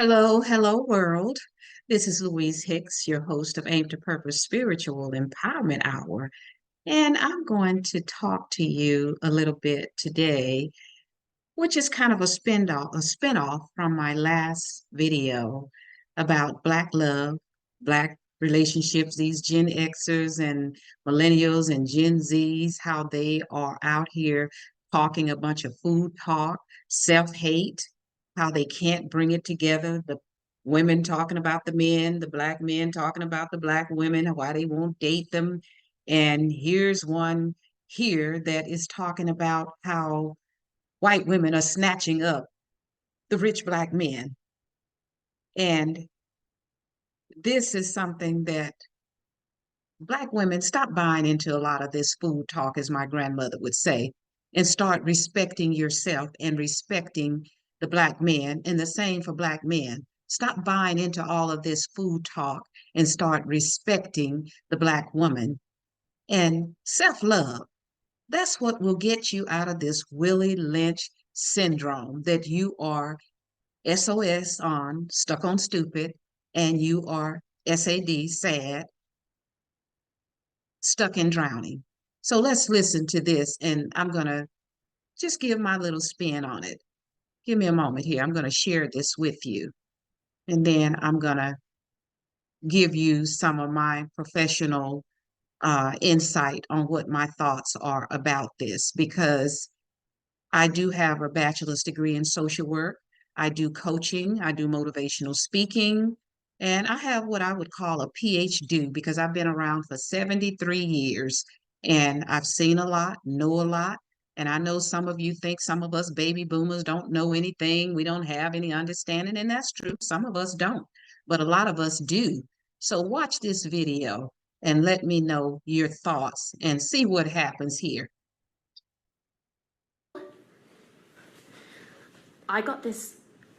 Hello, hello, world. This is Louise Hicks, your host of Aim to Purpose Spiritual Empowerment Hour. And I'm going to talk to you a little bit today, which is kind of a spinoff from my last video about Black love, Black relationships, these Gen Xers and millennials and Gen Zs, how they are out here talking a bunch of food talk, self-hate, how they can't bring it together. The women talking about the men, the Black men talking about the Black women, why they won't date them. And here's one here that is talking about how white women are snatching up the rich Black men. And this is something that Black women stop buying into a lot of this food talk, as my grandmother would say, and start respecting yourself and respecting the Black man, and the same for Black men. Stop buying into all of this food talk and start respecting the Black woman and self love. That's what will get you out of this Willie Lynch syndrome that you are SOS on, stuck on stupid, and you are SAD, sad, stuck in drowning. So let's listen to this, and I'm going to just give my little spin on it. Give me a moment here. I'm going to share this with you, and then I'm going to give you some of my professional insight on what my thoughts are about this, because I do have a bachelor's degree in social work. I do coaching, I do motivational speaking, and I have what I would call a PhD because I've been around for 73 years and I've seen a lot, know a lot. And I know some of you think some of us baby boomers don't know anything, we don't have any understanding, and that's true. Some of us don't, but a lot of us do. So watch this video and let me know your thoughts and see what happens here. I got this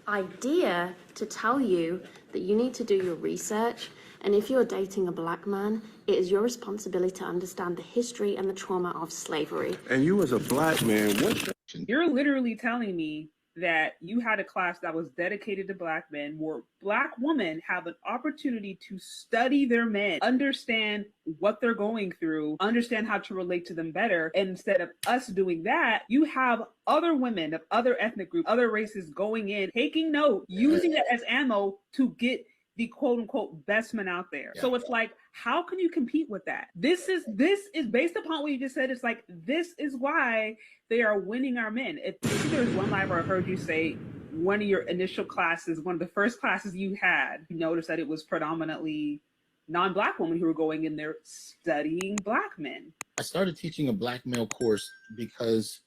idea to tell you that you need to do your research. And if you're dating a Black man, it is your responsibility to understand the history and the trauma of slavery. And you as a Black man, what? You're literally telling me that you had a class that was dedicated to Black men, where Black women have an opportunity to study their men, understand what they're going through, understand how to relate to them better. And instead of us doing that, you have other women of other ethnic groups, other races going in, taking note, using it as ammo to get the quote unquote best men out there. Yeah. So it's like, how can you compete with that? This is based upon what you just said. It's like, this is why they are winning our men. If there's one line where I heard you say one of your initial classes, one of the first classes you had, you noticed that it was predominantly non-Black women who were going in there studying Black men. I started teaching a Black male course because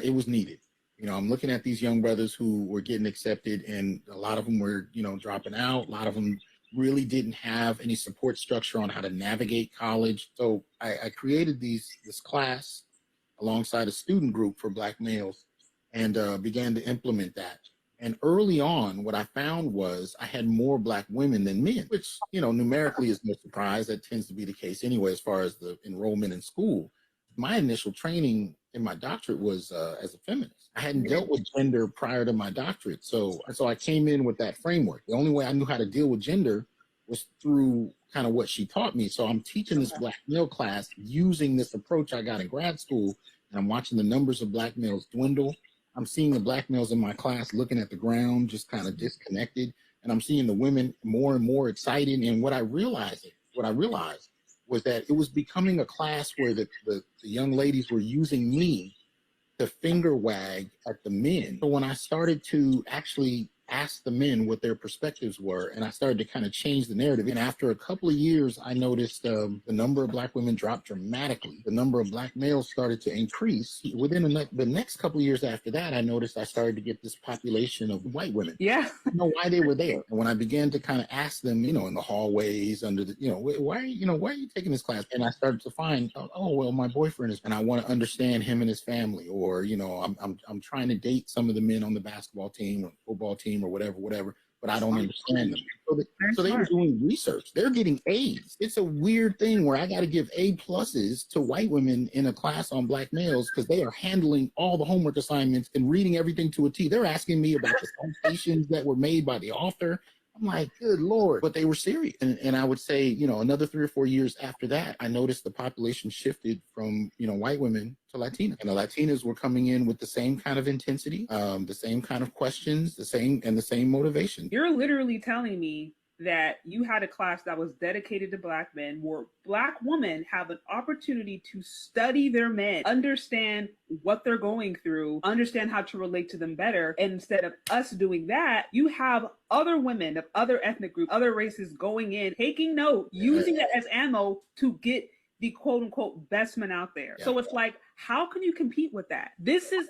it was needed. You know, I'm looking at these young brothers who were getting accepted, and a lot of them were, dropping out. A lot of them really didn't have any support structure on how to navigate college. So I created this class alongside a student group for Black males and began to implement that. And early on, what I found was I had more Black women than men, which, numerically is no surprise. That tends to be the case anyway, as far as the enrollment in school. My initial training in my doctorate was as a feminist. I hadn't dealt with gender prior to my doctorate. So I came in with that framework. The only way I knew how to deal with gender was through kind of what she taught me. So I'm teaching this Black male class using this approach I got in grad school, and I'm watching the numbers of Black males dwindle. I'm seeing the Black males in my class looking at the ground, just kind of disconnected. And I'm seeing the women more and more excited. And what I realized was that it was becoming a class where the young ladies were using me to finger wag at the men. So when I started to actually ask the men what their perspectives were, and I started to kind of change the narrative. And after a couple of years, I noticed the number of Black women dropped dramatically. The number of Black males started to increase. Within the next couple of years after that, I noticed I started to get this population of white women. Yeah. I didn't know why they were there. And when I began to kind of ask them, in the hallways, under the, why are you taking this class? And I started to find, oh, well, my boyfriend is, and I want to understand him and his family, or, I'm trying to date some of the men on the basketball team or football team or whatever. but I don't understand them. Very So they were smart. doing research. They're getting A's. It's a weird thing where I got to give A pluses to white women in a class on black males because they are handling all the homework assignments and reading everything to a T. They're asking me about the citations that were made by the author. I'm like, good Lord. But they were serious. And I would say, another 3 or 4 years after that, I noticed the population shifted from, white women to Latina. And the Latinas were coming in with the same kind of intensity, the same kind of questions, the same motivation. You're literally telling me that you had a class that was dedicated to black men where black women have an opportunity to study their men, understand what they're going through, understand how to relate to them better. And instead of us doing that, you have other women of other ethnic groups, other races going in, taking note, using it as ammo to get the quote unquote best men out there. Yeah. So it's like, how can you compete with that? This is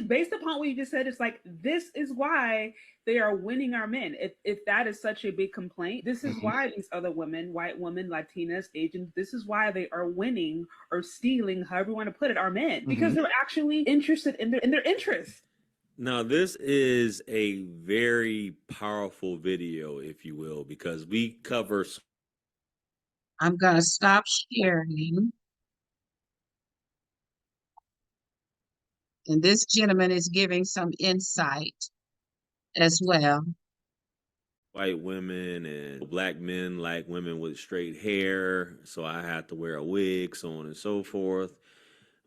based upon what you just said. It's like, this is why they are winning our men. If that is such a big complaint, this is why these other women, white women, Latinas, Asians, this is why they are winning or stealing, however you want to put it, our men, because they're actually interested in their interests. Now, this is a very powerful video, if you will, because we cover. I'm going to stop sharing. And this gentleman is giving some insight as well. White women and black men like women with straight hair, so I had to wear a wig, so on and so forth.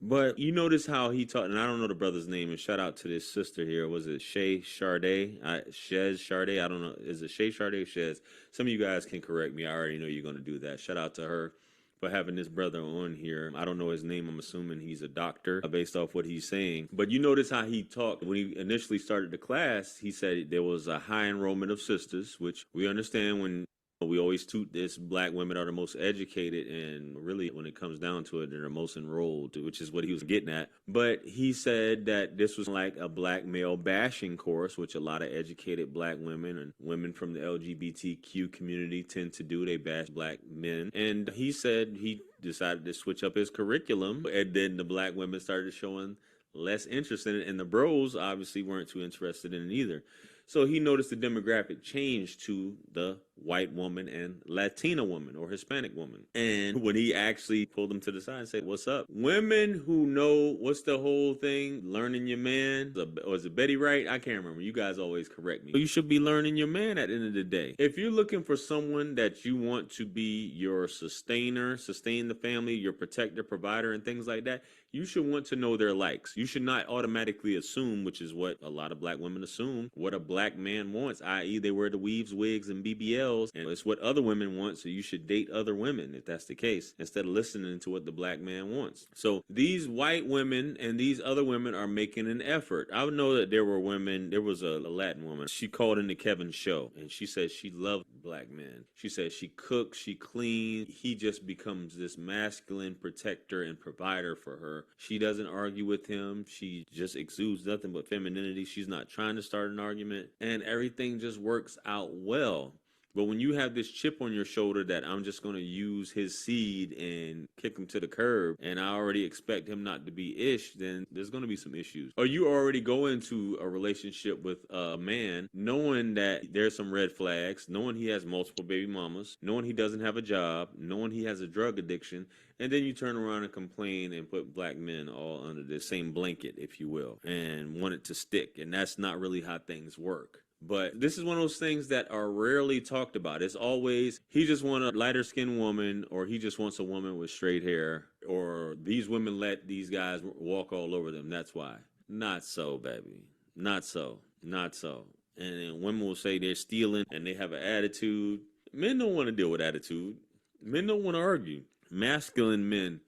But you notice how he talked, and I don't know the brother's name, and shout out to this sister here. Was it Shay Charday? Shez Charday? I don't know. Is it Shay Charday? Shez? Some of you guys can correct me. I already know you're going to do that. Shout out to her for having this brother on here. I don't know his name. I'm assuming he's a doctor based off what he's saying. But you notice how he talked. When he initially started the class, he said there was a high enrollment of sisters, which we understand when we always toot this, black women are the most educated, and really when it comes down to it, they're the most enrolled, which is what he was getting at. But he said that this was like a black male bashing course, which a lot of educated black women and women from the LGBTQ community tend to do. They bash black men. And he said he decided to switch up his curriculum, and then the black women started showing less interest in it, and the bros obviously weren't too interested in it either. So he noticed the demographic change to the white woman and Latina woman or Hispanic woman. And when he actually pulled them to the side and said, what's up? Women who know, what's the whole thing? Learning your man. Or is it Betty Wright? I can't remember. You guys always correct me. You should be learning your man at the end of the day. If you're looking for someone that you want to be your sustainer, sustain the family, your protector, provider, and things like that, you should want to know their likes. You should not automatically assume, which is what a lot of black women assume, what a black man wants, i.e. they wear the weaves, wigs, and BBLs, and it's what other women want, so you should date other women if that's the case, instead of listening to what the black man wants. So these white women and these other women are making an effort. I know that there were women, there was a Latin woman, she called into Kevin's show, and she said she loved black men. She said she cooks, she cleans, he just becomes this masculine protector and provider for her. She doesn't argue with him. She just exudes nothing but femininity. She's not trying to start an argument, and everything just works out well. But when you have this chip on your shoulder that I'm just going to use his seed and kick him to the curb, and I already expect him not to be ish, then there's going to be some issues. Or you already go into a relationship with a man knowing that there's some red flags, knowing he has multiple baby mamas, knowing he doesn't have a job, knowing he has a drug addiction, and then you turn around and complain and put black men all under the same blanket, if you will, and want it to stick. And that's not really how things work. But this is one of those things that are rarely talked about. It's always, he just wants a lighter skinned woman, or he just wants a woman with straight hair, or these women let these guys walk all over them. That's why. Not so, baby. Not so. Not so. And then women will say they're stealing and they have an attitude. Men don't want to deal with attitude. Men don't want to argue. Masculine men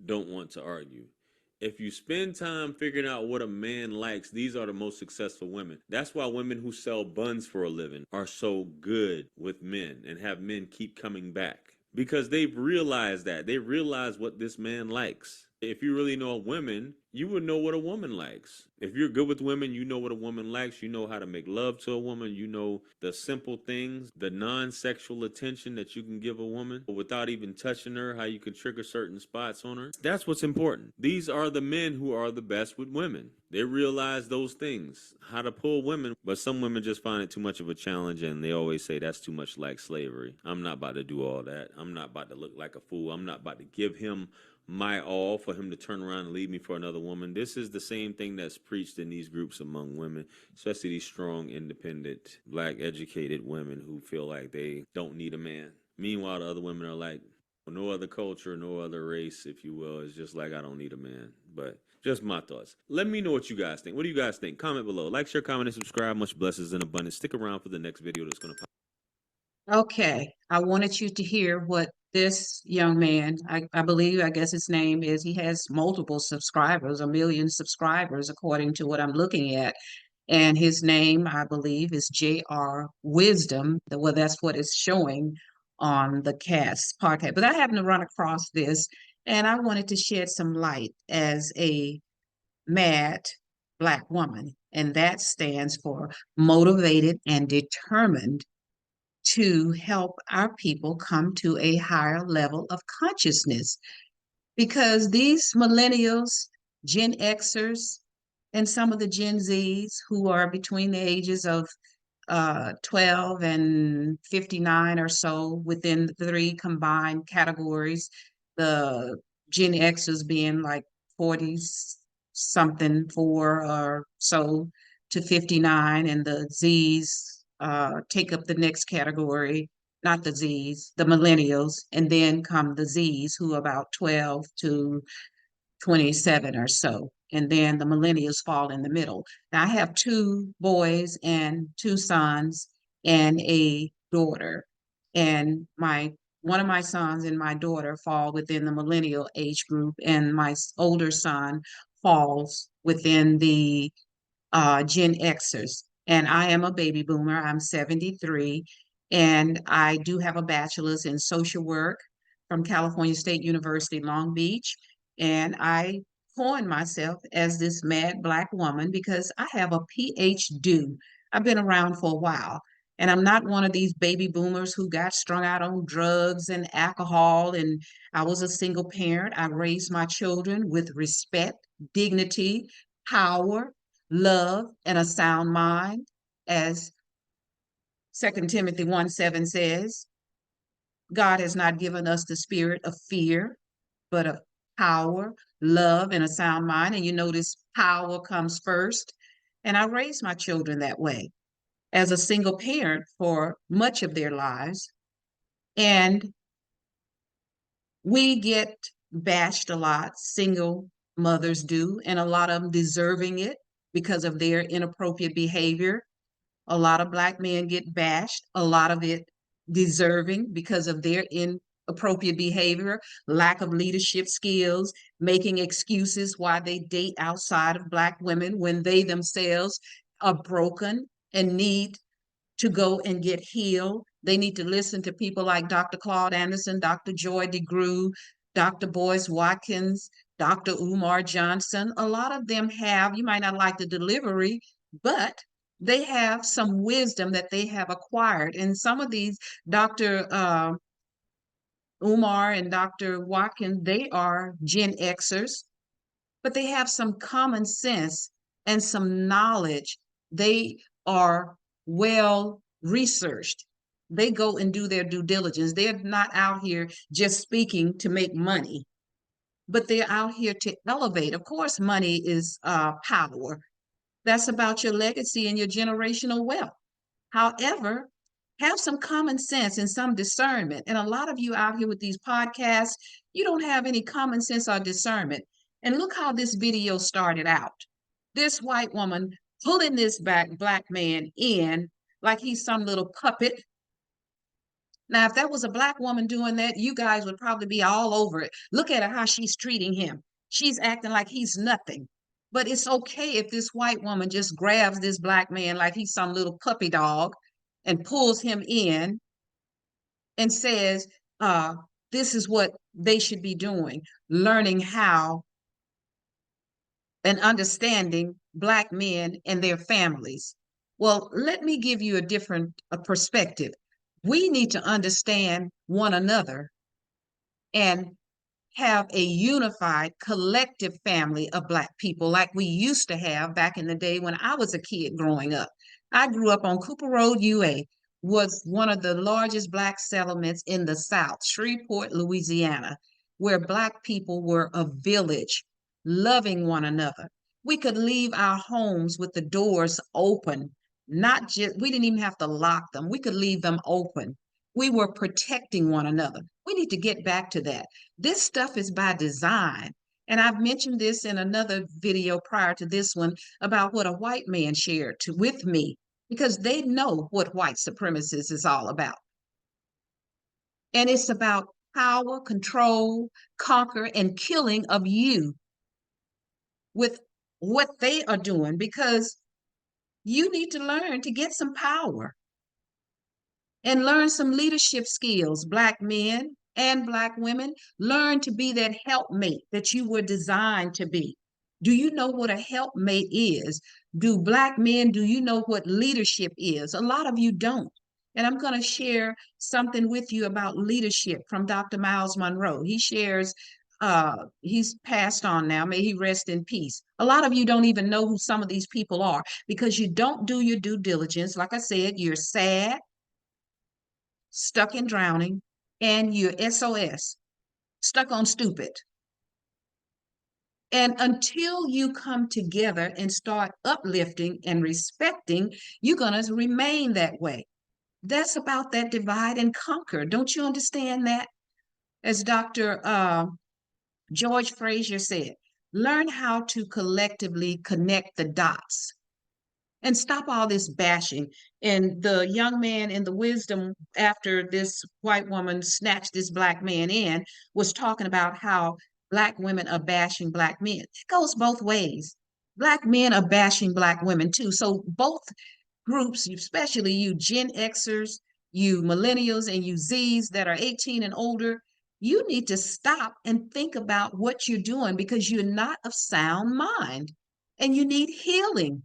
don't want to argue. If you spend time figuring out what a man likes, these are the most successful women. That's why women who sell buns for a living are so good with men and have men keep coming back. Because they've realized that. They realize what this man likes. If you really know women, you would know what a woman likes. If you're good with women, you know what a woman likes. You know how to make love to a woman. You know the simple things, the non-sexual attention that you can give a woman without even touching her, how you can trigger certain spots on her. That's what's important. These are the men who are the best with women. They realize those things, how to pull women, but some women just find it too much of a challenge and they always say that's too much like slavery. I'm not about to do all that. I'm not about to look like a fool. I'm not about to give him my all for him to turn around and leave me for another woman. This is the same thing that's preached in these groups among women, especially these strong, independent, black, educated women who feel like they don't need a man. Meanwhile, the other women are like, no other culture, no other race, if you will. It's just like, I don't need a man. But just my thoughts. Let me know what you guys think. What do you guys think? Comment below. Like, share, comment, and subscribe. Much blessings and abundance. Stick around for the next video that's going to pop. Okay, I wanted you to hear what this young man, I believe, I guess his name is, he has multiple subscribers, 1 million subscribers, according to what I'm looking at. And his name, I believe, is J.R. Wisdom. Well, that's what it's showing on the cast podcast. But I happened to run across this and I wanted to shed some light as a mad Black woman. And that stands for motivated and determined to help our people come to a higher level of consciousness. Because these millennials, Gen Xers, and some of the Gen Zs who are between the ages of 12 and 59 or so within the three combined categories, the Gen Xers being like 40 something, four or so to 59, and the Zs take up the next category, not the Zs, the millennials, and then come the Zs who are about 12 to 27 or so. And then the millennials fall in the middle. Now, I have two boys and two sons and a daughter. And my one of my sons and my daughter fall within the millennial age group, and my older son falls within the Gen Xers. And I am a baby boomer. I'm 73. And I do have a bachelor's in social work from California State University, Long Beach. And I coin myself as this mad Black woman because I have a PhD. I've been around for a while. And I'm not one of these baby boomers who got strung out on drugs and alcohol. And I was a single parent. I raised my children with respect, dignity, power, love, and a sound mind, as 2 Timothy 1:7 says. God has not given us the spirit of fear, but of power, love, and a sound mind. And you notice power comes first. And I raised my children that way as a single parent for much of their lives. And we get bashed a lot, single mothers do, and a lot of them deserving it because of their inappropriate behavior. A lot of Black men get bashed, a lot of it deserving because of their inappropriate behavior, lack of leadership skills, making excuses why they date outside of Black women when they themselves are broken and need to go and get healed. They need to listen to people like Dr. Claude Anderson, Dr. Joy DeGruy, Dr. Boyce Watkins, Dr. Umar Johnson. A lot of them have, you might not like the delivery, but they have some wisdom that they have acquired. And some of these, Dr. Umar and Dr. Watkins, they are Gen Xers, but they have some common sense and some knowledge. They are well researched. They go and do their due diligence. They're not out here just speaking to make money, but they're out here to elevate. Of course, money is power. That's about your legacy and your generational wealth. However, have some common sense and some discernment. And a lot of you out here with these podcasts, you don't have any common sense or discernment. And look how this video started out. This white woman pulling this Black man in like he's some little puppet. Now, if that was a Black woman doing that, you guys would probably be all over it. Look at her, how she's treating him. She's acting like he's nothing. But it's okay if this white woman just grabs this Black man like he's some little puppy dog and pulls him in and says, this is what they should be doing, learning how and understanding Black men and their families. Well, let me give you a different perspective. We need to understand one another and have a unified collective family of Black people like we used to have back in the day when I was a kid growing up. I grew up on Cooper Road, UA, was one of the largest Black settlements in the South, Shreveport, Louisiana, where Black people were a village, loving one another. We could leave our homes with the doors open, not just, we didn't even have to lock them. We could leave them open. We were protecting one another. We need to get back to that. This stuff is by design. And I've mentioned this in another video prior to this one about what a white man shared with me, because they know what white supremacy is all about. And it's about power, control, conquer, and killing of you with what they are doing, because you need to learn to get some power and learn some leadership skills. Black men and Black women, learn to be that helpmate that you were designed to be. Do you know what a helpmate is? Do Black men, do you know what leadership is? A lot of you don't. And I'm going to share something with you about leadership from Dr. Miles Monroe. He shares, he's passed on now, may he rest in peace. A lot of you don't even know who some of these people are because you don't do your due diligence. Like I said, you're sad, stuck in drowning, and you're SOS, stuck on stupid. And until you come together and start uplifting and respecting, you're going to remain that way. That's about that divide and conquer. Don't you understand that? As Dr. George Frazier said, learn how to collectively connect the dots and stop all this bashing. And the young man in the wisdom after this white woman snatched this Black man in was talking about how Black women are bashing Black men. It goes both ways. Black men are bashing Black women too. So both groups, especially you Gen Xers, you millennials, and you Zs that are 18 and older, you need to stop and think about what you're doing because you're not of sound mind and you need healing.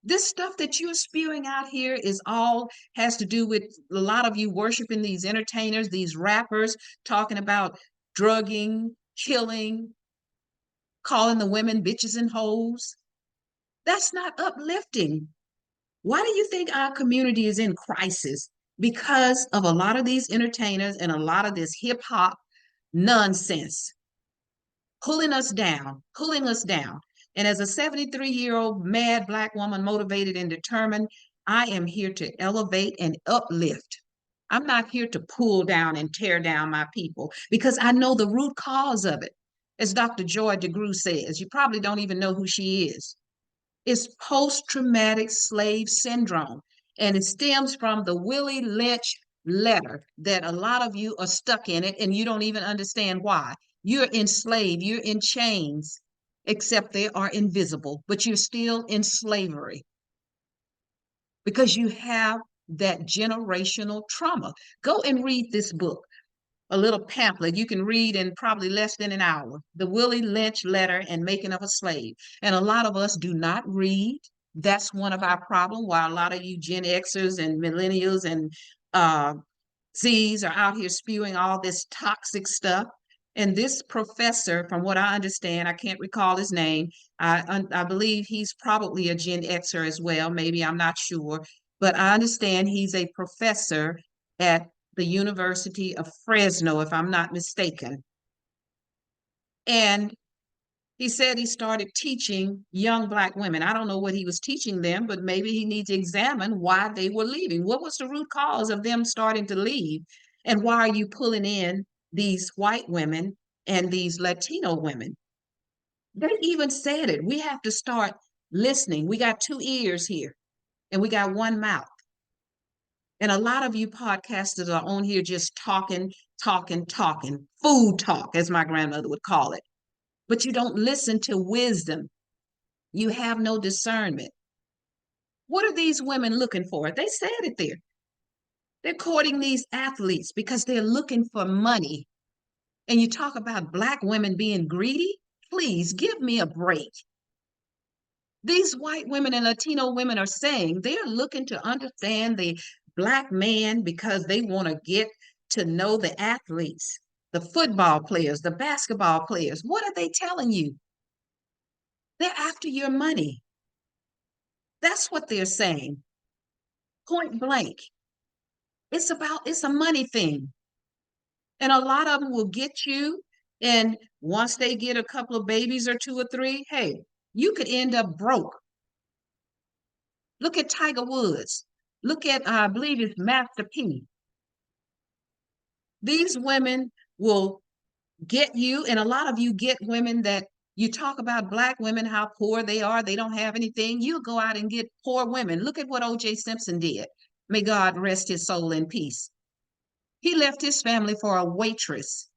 This stuff that you're spewing out here is all has to do with a lot of you worshiping these entertainers, these rappers, talking about drugging, killing, calling the women bitches and hoes. That's not uplifting. Why do you think our community is in crisis? Because of a lot of these entertainers and a lot of this hip hop nonsense pulling us down, pulling us down. And as a 73-year-old mad Black woman, motivated and determined, I am here to elevate and uplift. I'm not here to pull down and tear down my people because I know the root cause of it. As Dr. Joy DeGruy says, you probably don't even know who she is. It's post-traumatic slave syndrome, and it stems from the Willie Lynch letter that a lot of you are stuck in it and you don't even understand why. You're enslaved, you're in chains, except they are invisible, but you're still in slavery because you have that generational trauma. Go and read this book, a little pamphlet you can read in probably less than an hour, the Willie Lynch letter and making of a slave. And a lot of us do not read. That's one of our problems, why a lot of you Gen Xers and millennials and Zs are out here spewing all this toxic stuff. And this professor, from what I understand, I can't recall his name. I believe he's probably a Gen Xer as well. Maybe, I'm not sure. But I understand he's a professor at the University of Fresno, if I'm not mistaken. And he said he started teaching young Black women. I don't know what he was teaching them, but maybe he needs to examine why they were leaving. What was the root cause of them starting to leave? And why are you pulling in these white women and these Latino women? They even said it. We have to start listening. We got two ears here and we got one mouth. And a lot of you podcasters are on here just talking, food talk, as my grandmother would call it. But you don't listen to wisdom. You have no discernment. What are these women looking for? They said it there. They're courting these athletes because they're looking for money. And you talk about Black women being greedy. Please give me a break. These white women and Latino women are saying they're looking to understand the Black man because they want to get to know the athletes, the football players, the basketball players. What are they telling you? They're after your money. That's what they're saying. Point blank. It's a money thing. And a lot of them will get you. And once they get a couple of babies or two or three, hey, you could end up broke. Look at Tiger Woods. Look at, I believe it's Master P. These women will get you, and a lot of you get women that you talk about Black women, how poor they are, they don't have anything. You go out and get poor women. Look at what O.J. Simpson did. May God rest his soul in peace. He left his family for a waitress,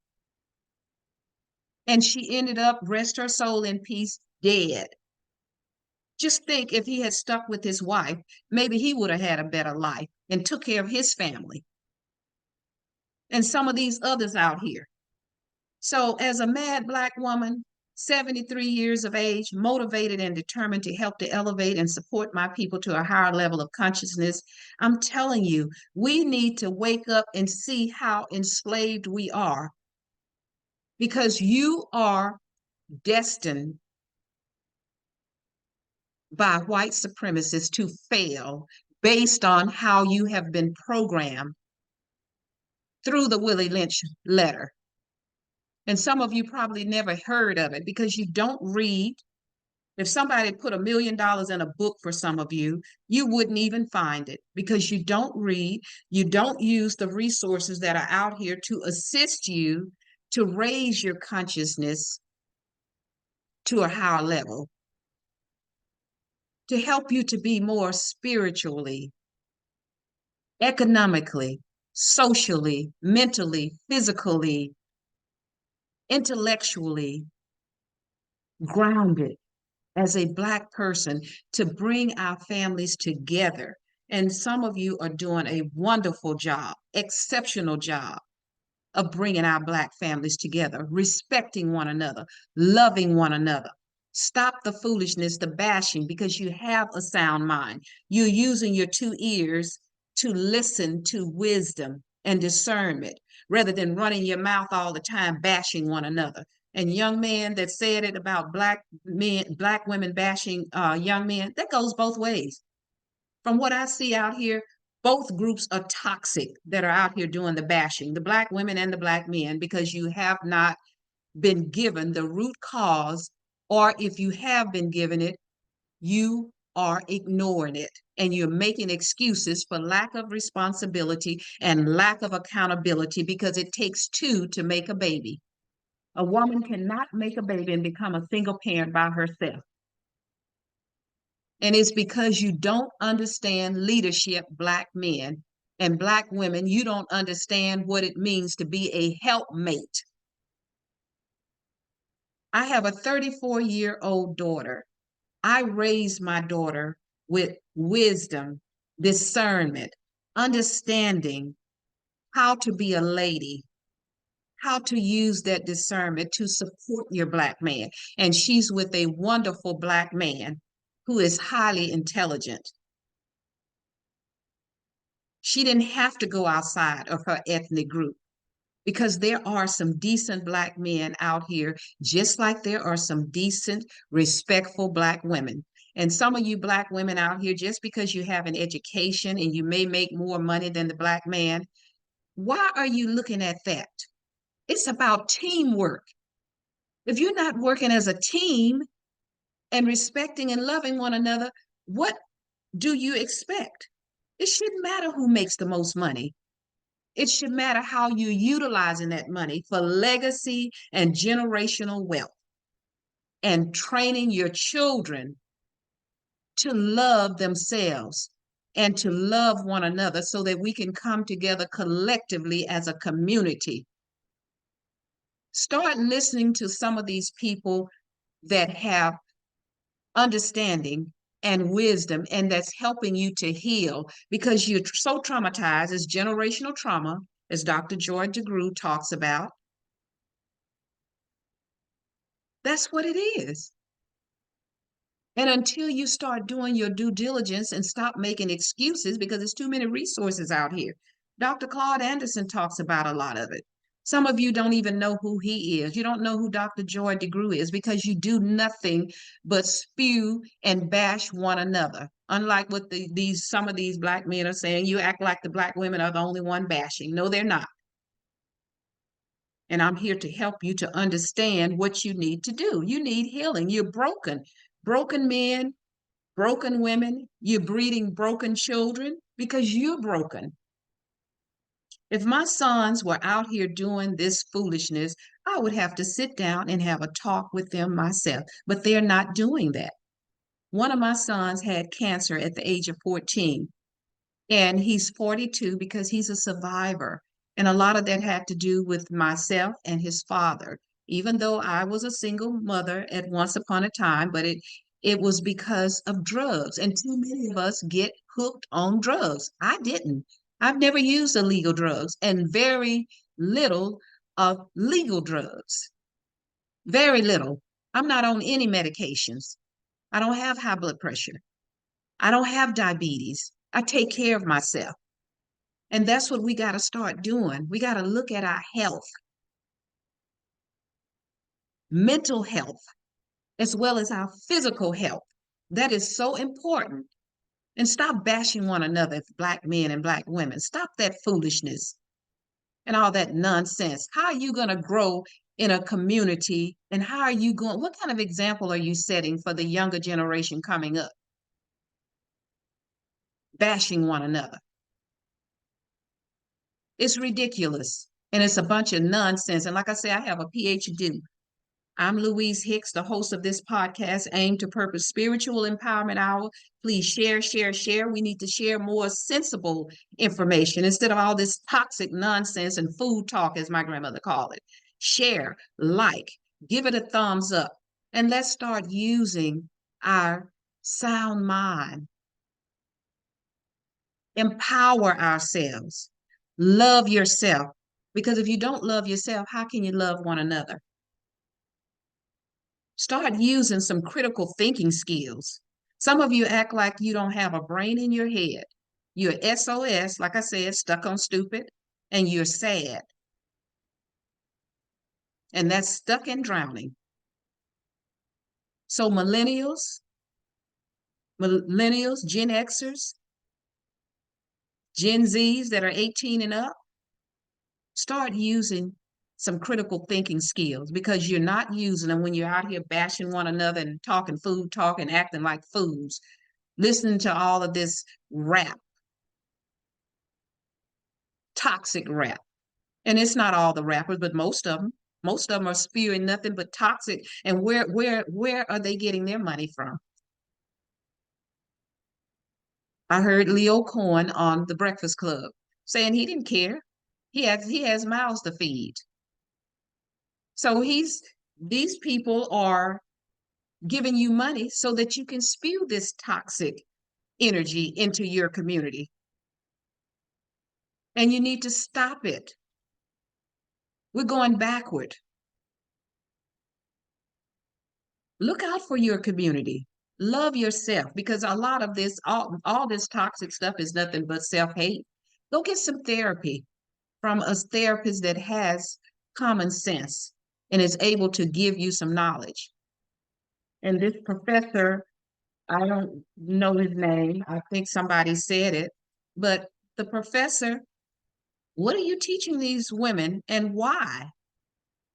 and she ended up, rest her soul in peace, dead. Just think if he had stuck with his wife, maybe he would have had a better life and took care of his family and some of these others out here. So, as a mad Black woman, 73 years of age, motivated and determined to help to elevate and support my people to a higher level of consciousness, I'm telling you, we need to wake up and see how enslaved we are, because you are destined by white supremacists to fail based on how you have been programmed through the Willie Lynch letter. And some of you probably never heard of it because you don't read. If somebody put $1 million in a book for some of you, you wouldn't even find it because you don't read. You don't use the resources that are out here to assist you to raise your consciousness to a higher level, to help you to be more spiritually, economically, socially, mentally, physically, intellectually grounded as a Black person, to bring our families together. And some of you are doing a wonderful job, exceptional job of bringing our Black families together, respecting one another, loving one another. Stop the foolishness, the bashing, because you have a sound mind. You're using your 2 ears to listen to wisdom and discernment rather than running your mouth all the time, bashing one another. And young man that said it about Black men, Black women bashing young men, that goes both ways. From what I see out here, both groups are toxic that are out here doing the bashing, the Black women and the Black men, because you have not been given the root cause, or if you have been given it, you are ignoring it and you're making excuses for lack of responsibility and lack of accountability, because it takes two to make a baby. A woman cannot make a baby and become a single parent by herself. And it's because you don't understand leadership, Black men and Black women. You don't understand what it means to be a helpmate. I have a 34-year-old daughter. I raised my daughter with wisdom, discernment, understanding how to be a lady, how to use that discernment to support your Black man. And she's with a wonderful Black man who is highly intelligent. She didn't have to go outside of her ethnic group, because there are some decent Black men out here, just like there are some decent, respectful Black women. And some of you Black women out here, just because you have an education and you may make more money than the Black man, why are you looking at that? It's about teamwork. If you're not working as a team and respecting and loving one another, what do you expect? It shouldn't matter who makes the most money. It should matter how you're utilizing that money for legacy and generational wealth, and training your children to love themselves and to love one another so that we can come together collectively as a community. Start listening to some of these people that have understanding and wisdom, and that's helping you to heal, because you're so traumatized. It's generational trauma, as Dr. Joy DeGruy talks about. That's what it is. And until you start doing your due diligence and stop making excuses, because there's too many resources out here. Dr. Claude Anderson talks about a lot of it. Some of you don't even know who he is. You don't know who Dr. Joy DeGruy is because you do nothing but spew and bash one another. Unlike what some of these black men are saying, you act like the black women are the only one bashing. No, they're not. And I'm here to help you to understand what you need to do. You need healing. You're broken. Broken men, broken women, you're breeding broken children because you're broken. If my sons were out here doing this foolishness, I would have to sit down and have a talk with them myself, but they're not doing that. One of my sons had cancer at the age of 14, and he's 42 because he's a survivor. And a lot of that had to do with myself and his father, even though I was a single mother at once upon a time, but it was because of drugs. And too many of us get hooked on drugs. I didn't. I've never used illegal drugs and very little of legal drugs. Very little. I'm not on any medications. I don't have high blood pressure. I don't have diabetes. I take care of myself. And that's what we got to start doing. We got to look at our health, mental health, as well as our physical health. That is so important. And stop bashing one another, black men and black women. Stop that foolishness and all that nonsense. How are you going to grow in a community? And how are you going? What kind of example are you setting for the younger generation coming up? Bashing one another. It's ridiculous. And it's a bunch of nonsense. And like I say, I have a PhD. I'm Louise Hicks, the host of this podcast, Aim to Purpose Spiritual Empowerment Hour. Please share, share, share. We need to share more sensible information instead of all this toxic nonsense and food talk, as my grandmother called it. Share, like, give it a thumbs up, and let's start using our sound mind. Empower ourselves. Love yourself. Because if you don't love yourself, how can you love one another? Start using some critical thinking skills. Some of you act like you don't have a brain in your head. You're SOS, like I said, stuck on stupid, and you're sad. And that's stuck and drowning. So millennials, Gen Xers, Gen Zs that are 18 and up, start using some critical thinking skills because you're not using them when you're out here bashing one another and talking food talk and acting like fools. Listening to all of this rap, toxic rap. And it's not all the rappers, but most of them. Most of them are spewing nothing but toxic. And where are they getting their money from? I heard Leo Cohen on The Breakfast Club saying he didn't care. He has mouths to feed. So these people are giving you money so that you can spew this toxic energy into your community. And you need to stop it. We're going backward. Look out for your community. Love yourself because a lot of this, all this toxic stuff is nothing but self-hate. Go get some therapy from a therapist that has common sense and is able to give you some knowledge. And this professor, I don't know his name. I think somebody said it, but the professor, what are you teaching these women and why?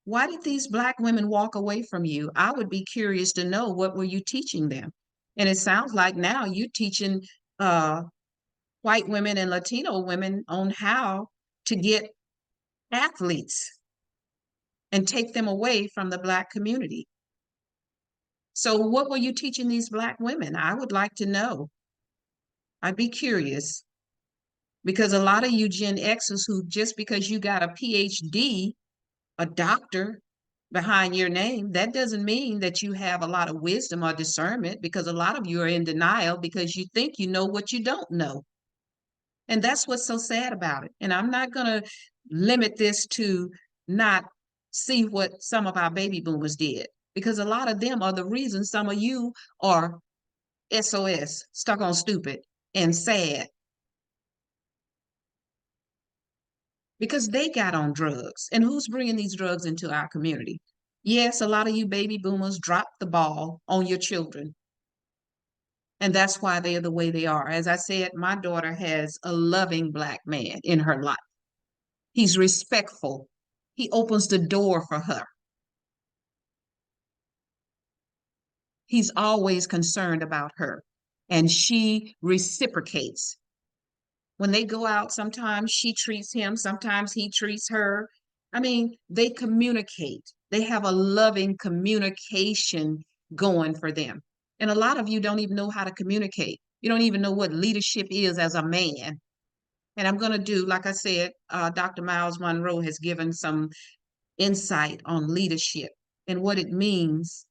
Why did these black women walk away from you? I would be curious to know what were you teaching them? And it sounds like now you're teaching white women and Latino women on how to get athletes and take them away from the black community. So what were you teaching these black women? I would like to know. I'd be curious because a lot of you Gen Xers who just because you got a PhD, a doctor behind your name, that doesn't mean that you have a lot of wisdom or discernment because a lot of you are in denial because you think you know what you don't know. And that's what's so sad about it. And I'm not going to limit this to not see what some of our baby boomers did. because a lot of them are the reason some of you are SOS, stuck on stupid and sad, because they got on drugs. And who's bringing these drugs into our community? Yes, a lot of you baby boomers dropped the ball on your children. And that's why they are the way they are. As I said, my daughter has a loving Black man in her life. He's respectful. He opens the door for her. He's always concerned about her, and she reciprocates. When they go out, sometimes she treats him, sometimes he treats her. I mean, they communicate. They have a loving communication going for them. And a lot of you don't even know how to communicate. You don't even know what leadership is as a man. And I'm going to do, like I said, Dr. Miles Monroe has given some insight on leadership and what it means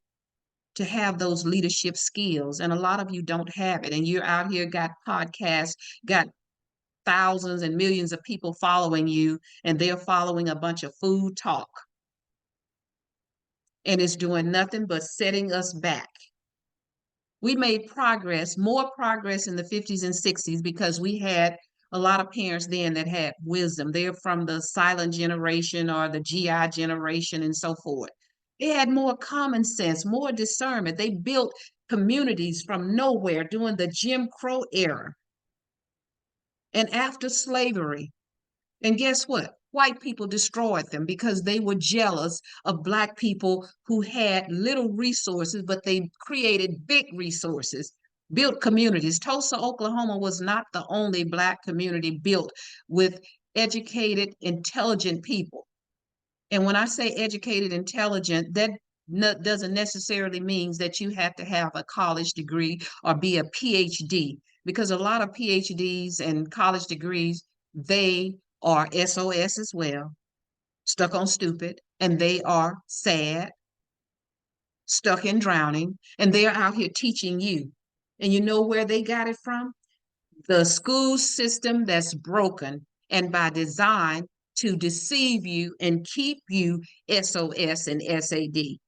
to have those leadership skills. And a lot of you don't have it. And you're out here, got podcasts, got thousands and millions of people following you, and they're following a bunch of food talk. And it's doing nothing but setting us back. We made progress, more progress in the 50s and 60s, because we had a lot of parents then that had wisdom. They're from the silent generation or the GI generation and so forth. They had more common sense, more discernment. They built communities from nowhere during the Jim Crow era and after slavery. And guess what? White people destroyed them because they were jealous of Black people who had little resources, but they created big resources, built communities. Tulsa, Oklahoma was not the only Black community built with educated, intelligent people. And when I say educated, intelligent, that doesn't necessarily mean that you have to have a college degree or be a PhD, because a lot of PhDs and college degrees, they are SOS as well, stuck on stupid, and they are sad, stuck in drowning, and they're out here teaching you. And you know where they got it from? The school system that's broken and by design to deceive you and keep you SOS and SAD.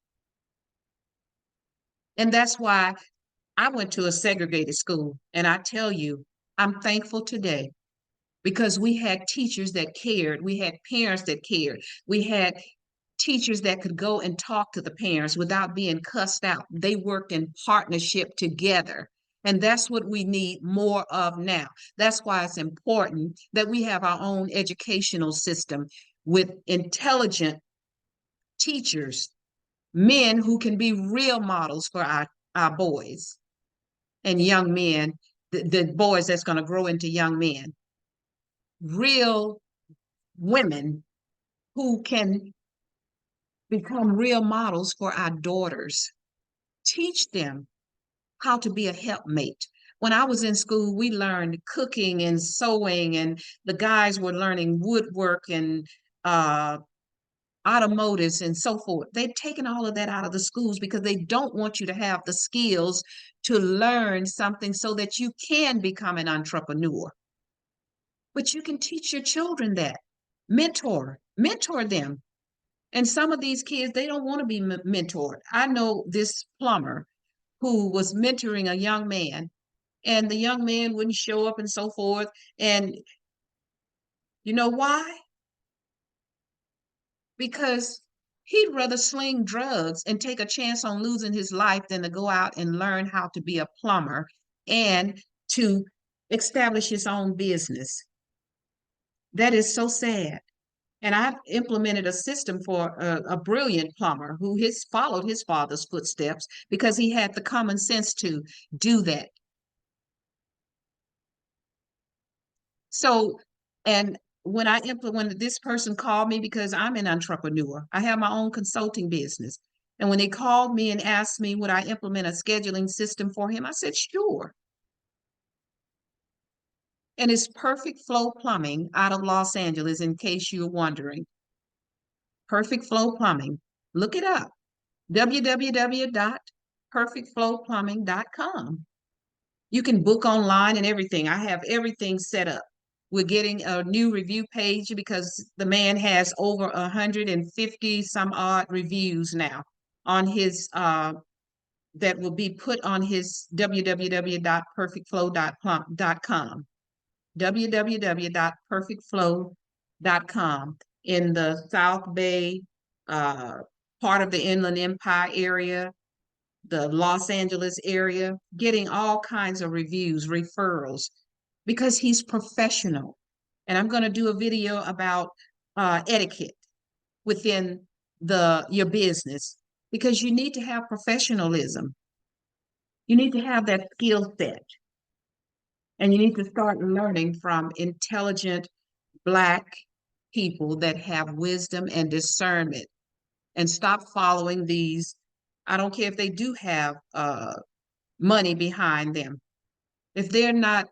And that's why I went to a segregated school. And I tell you, I'm thankful today because we had teachers that cared. We had parents that cared. We had teachers that could go and talk to the parents without being cussed out. They worked in partnership together. And that's what we need more of now. That's why it's important that we have our own educational system with intelligent teachers, men who can be real models for our boys and young men, the boys that's going to grow into young men, real women who can become real models for our daughters. Teach them how to be a helpmate. When I was in school, we learned cooking and sewing, and the guys were learning woodwork and automotives and so forth. They've taken all of that out of the schools because they don't want you to have the skills to learn something so that you can become an entrepreneur. But you can teach your children that. Mentor them. And some of these kids, they don't want to be mentored. I know this plumber who was mentoring a young man, and the young man wouldn't show up and so forth. And you know why? Because he'd rather sling drugs and take a chance on losing his life than to go out and learn how to be a plumber and to establish his own business. That is so sad. And I've implemented a system for a brilliant plumber who has followed his father's footsteps because he had the common sense to do that. So, and when I implemented, this person called me because I'm an entrepreneur. I have my own consulting business. And when they called me and asked me, would I implement a scheduling system for him? I said, sure. And it's Perfect Flow Plumbing out of Los Angeles, in case you're wondering. Perfect Flow Plumbing. Look it up. www.perfectflowplumbing.com. You can book online and everything. I have everything set up. We're getting a new review page because the man has over 150 some odd reviews now. on his that will be put on his www.perfectflow.com, www.perfectflow.com, in the South Bay, uh, part of the Inland Empire area, the Los Angeles area, getting all kinds of reviews, referrals, because he's professional. And I'm going to do a video about etiquette within your business, because you need to have professionalism. You need to have that skill set, and you need to start learning from intelligent Black people that have wisdom and discernment, and stop following these. I don't care if they do have money behind them. If they're not,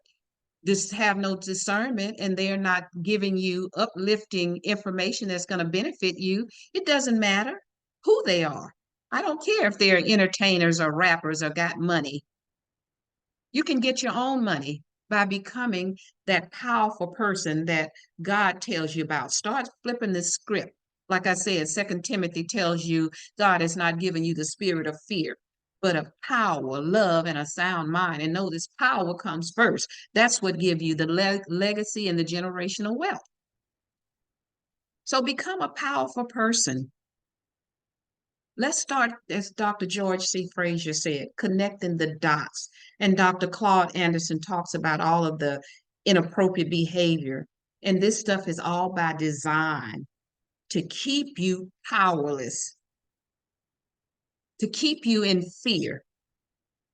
just have no discernment, and they're not giving you uplifting information that's going to benefit you, it doesn't matter who they are. I don't care if they're entertainers or rappers or got money. You can get your own money by becoming that powerful person that God tells you about. Start flipping the script. Like I said, Second Timothy tells you God has not given you the spirit of fear, but of power, love, and a sound mind. And know this power comes first. That's what gives you the legacy and the generational wealth. So become a powerful person. Let's start, as Dr. George C. Frazier said, connecting the dots. And Dr. Claude Anderson talks about all of the inappropriate behavior. And this stuff is all by design to keep you powerless, to keep you in fear.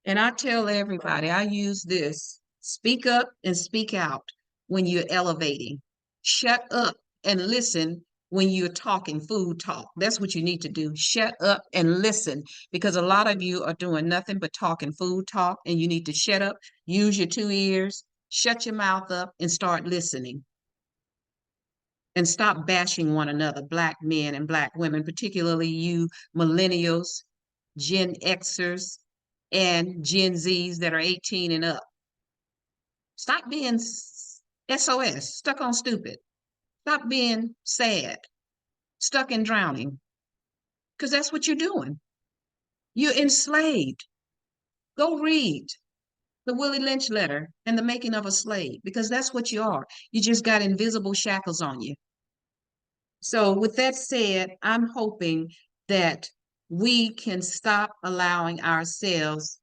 And I tell everybody, I use this: speak up and speak out when you're elevating. Shut up and listen when you're talking food talk. That's what you need to do. Shut up and listen, because a lot of you are doing nothing but talking food talk, and you need to shut up, use your 2 ears, shut your mouth up, and start listening. And stop bashing one another, Black men and Black women, particularly you millennials, Gen Xers, and Gen Zs that are 18 and up. Stop being SOS, stuck on stupid. Stop being sad, stuck in drowning, because that's what you're doing. You're enslaved. Go read the Willie Lynch letter and the making of a slave, because that's what you are. You just got invisible shackles on you. So with that said, I'm hoping that we can stop allowing ourselves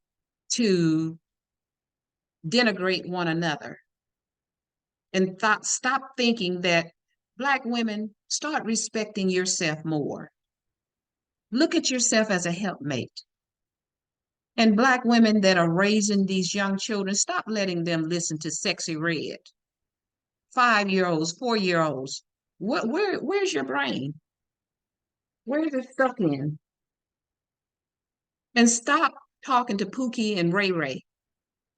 to denigrate one another, and stop thinking that Black women, start respecting yourself more. Look at yourself as a helpmate. And Black women that are raising these young children, stop letting them listen to Sexy Red. 5-year-olds, 4-year-olds. Where's your brain? Where's it stuck in? And stop talking to Pookie and Ray Ray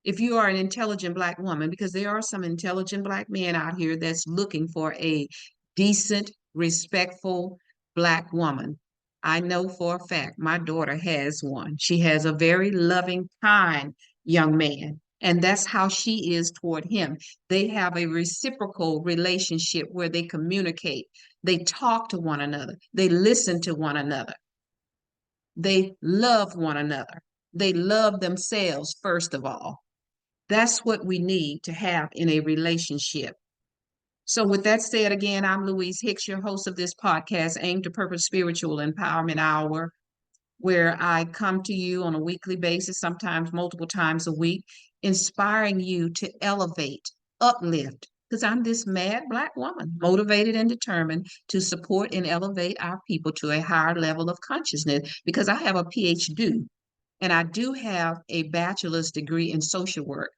if you are an intelligent Black woman, because there are some intelligent Black men out here that's looking for a decent, respectful Black woman. I know for a fact my daughter has one. She has a very loving, kind young man, and that's how she is toward him. They have a reciprocal relationship where they communicate, they talk to one another, they listen to one another, they love one another, they love themselves first of all. That's what we need to have in a relationship. So with that said, again, I'm Louise Hicks, your host of this podcast, Aim to Purpose Spiritual Empowerment Hour, where I come to you on a weekly basis, sometimes multiple times a week, inspiring you to elevate, uplift, because I'm this mad Black woman, motivated and determined to support and elevate our people to a higher level of consciousness, because I have a PhD. And I do have a bachelor's degree in social work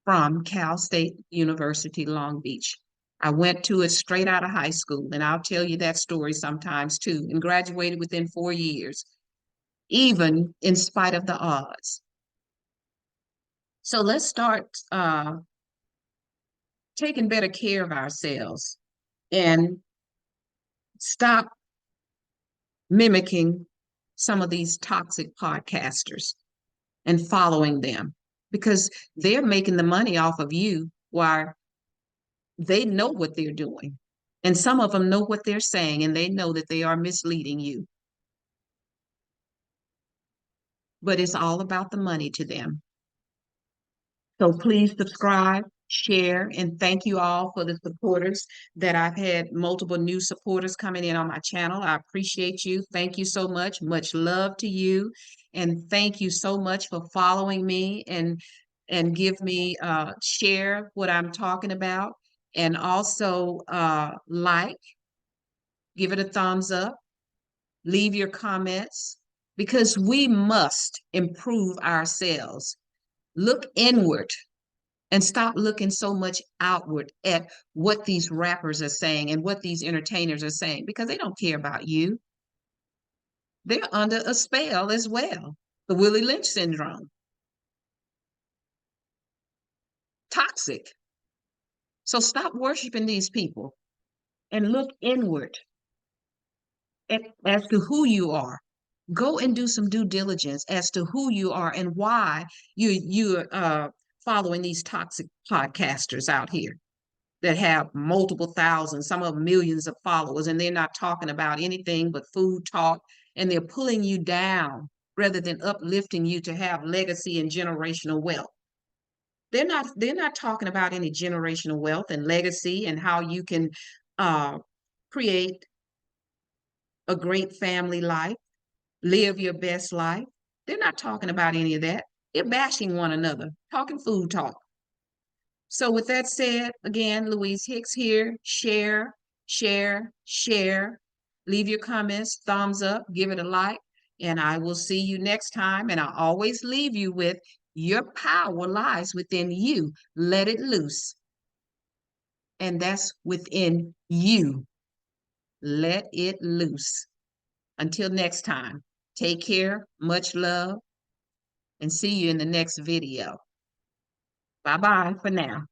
from Cal State University, Long Beach. I went to it straight out of high school, and I'll tell you that story sometimes too, and graduated within 4 years, even in spite of the odds. So let's start taking better care of ourselves and stop mimicking some of these toxic podcasters and following them, because they're making the money off of you while they know what they're doing. And some of them know what they're saying, and they know that they are misleading you. but it's all about the money to them. So please subscribe, share, and thank you all for the supporters that I've had multiple new supporters coming in on my channel. I appreciate you. Thank you so much. Much love to you. And thank you so much for following me and give me share what I'm talking about. And also like, give it a thumbs up, leave your comments because we must improve ourselves. Look inward and stop looking so much outward at what these rappers are saying and what these entertainers are saying because they don't care about you. They're under a spell as well. The Willie Lynch syndrome. Toxic. So stop worshiping these people and look inward as to who you are. Go and do some due diligence as to who you are and why you're following these toxic podcasters out here that have multiple thousands, some of millions of followers, and they're not talking about anything but food talk, and they're pulling you down rather than uplifting you to have legacy and generational wealth. They're not talking about any generational wealth and legacy and how you can create a great family life, live your best life. They're not talking about any of that. They're bashing one another, talking food talk. So with that said, again, Louise Hicks here. Share, share, share. Leave your comments, thumbs up, give it a like, and I will see you next time. And I always leave you with your power lies within you. Let it loose. And that's within you. Let it loose. Until next time, take care, much love, and see you in the next video. Bye-bye for now.